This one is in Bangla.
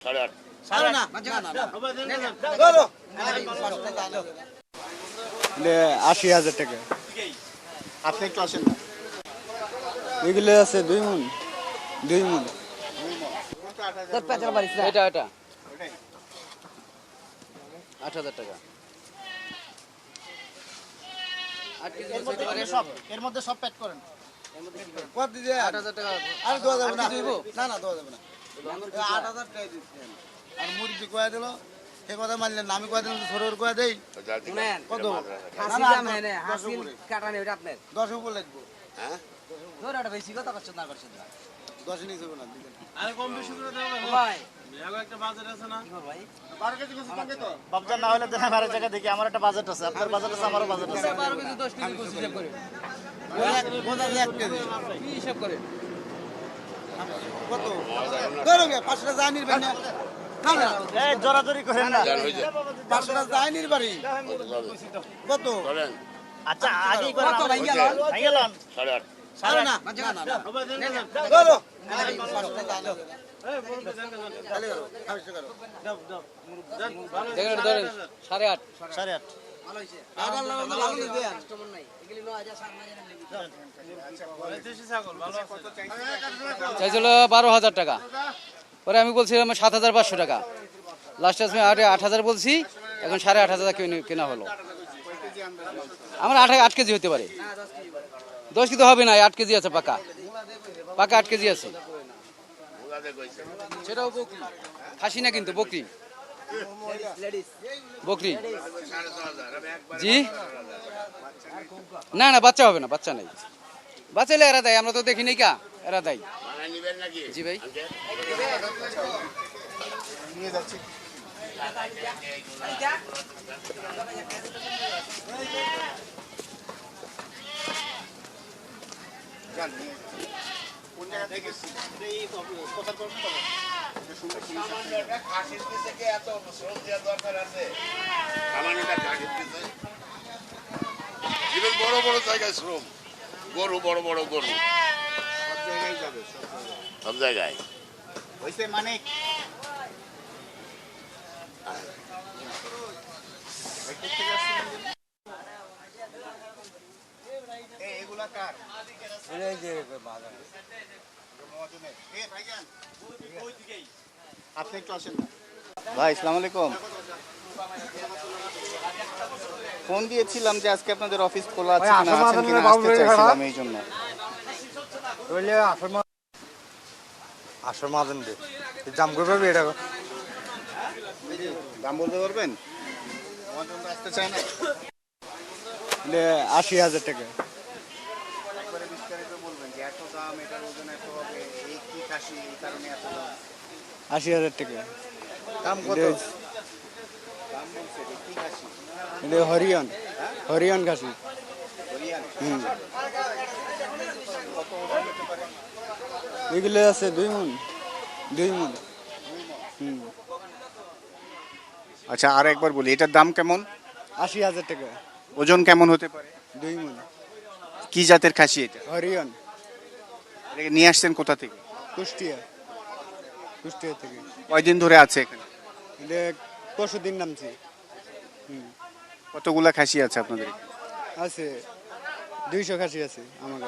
80,000 টাকা। আপনি একটু আসেন না। এগুলো আছে 2 মণ। এটা 8,000 টাকা। এর মধ্যে সব প্যাক করেন। কত দিছে? 8,000 টাকা। আর দেওয়া যাবে না। না দেওয়া যাবে না। 8,000 টাকা দিচ্ছেন। আর মুরগি কয়া দিল। সে কথা মানলেন না, আমি কয়া দিলাম সরোর কয়া দেই। কত? হাসি দাম এনে হাসি কাটানে ওটা আপনার 10 উপর লাগবে। হ্যাঁ ধর এটা বেশি কথা করছ না করছ না 10 নিচে না দিবেন। আরে কম বেশি করে দাও ভাই মেয়াগো একটা বাজার আছে না কি ভাই 12 কেজি গোছ কম তো। বাবজান না হলে দেন আমার জায়গা দেখি আমার একটা বাজেট আছে। আপনার বাজেট আছে, আমারও বাজেট আছে। 12 কেজি 10 কেজি গোছ হিসাব করে বোঝা যায় 1 কেজি। কি হিসাব করে কত? ধরো গে 5 টাকা জানির বাড়ি না। না না এই জোরাজোরি করেন না। 5 টাকা জানির বাড়ি। কত? আচ্ছা আগেই করেন। কত ভাই গেল? ভাই গেলাম 8.5 আরে না না না। হবে দেন না ধরো 5 টাকা জানো। এই বলতে দেন না তাহলে করো 5 টাকা করো। দাও দাও দেন ভালো দেখেন ধরেন 8.5 8.5 ভালো হইছে আগাল না ভালো দিবেন। কাস্টমার নাই এগুলি 9000 7000 দেশি ছাগল ভালো আছে চাইছিল 12,000 টাকা। পরে আমি বলছিলাম 7,500 টাকা। লাস্ট আমি 8,000 বলছি, এখন 8,500 কেনা হলো। আমার 8 কেজি হতে পারে, 10 কেজি হবে না, 8 কেজি আছে পাকা 8 কেজি আছে। সেটাও বকরি, খাসি না কিন্তু বকরি জি না না বাচ্চা হবে না, বাচ্চা নাই। বাচ্চা এলে এরা দেয়, আমরা তো দেখি নাই কা এরা দেয়। জি ভাই নিয়ে যাচ্ছি। কোন জায়গা থেকে এই কথা করব তো সামান্যটা খাসির পিছে কি এত শ্রম দেওয়ার দরকার আছে? সামান্যটা খাসির পিছে জীবন বড় বড় জায়গায় শ্রম, গরু বড় বড় গরু সব জায়গায় যাবে, সব জায়গায় হইছে মানে এগুলা কার? এই যে বাজার। আপনি একটু আসেন না। ভাই আসসালামু আলাইকুম। ফোন দিয়েছিলাম যে আজকে আপনাদের অফিস খোলা আছে কিনা, আছেন কিনা, আসতে চাইছিলাম এই জন্য। ওইলে আসর মাদেন দে জাম করবে এটা। দাম বলতে পারবেন? আমার জন্য আসতে চায় না। 80,000 টাকা। একবারে বিস্তারিত বলবেন যে এত দাম, এটার ওজন এত হবে, এই কি খাসি, এই কারণে এত দাম। 80,000 টাকা। দাম কত? এটা দাম বলছে যে কি খাসি? হরিয়ান খাসি। হরিয়ান। কত ওজন হতে পারে? এগুলো আছে 2 মণ। আচ্ছা আর একবার বলি, এটার দাম কেমন? 80,000 টাকা। ওজন কেমন হতে পারে? 2 মণ। কি জাতের খাসি এটা? হরিয়ান। এটাকে নিয়ে আসছেন কোথা থেকে? কুষ্টিয়া থেকে। কয়দিন ধরে আছে এখানে? এটা পরশুদিন নামছি। কতগুলা খাসি আছে আপনাদের? আছে 200 খাসি আছে আমার।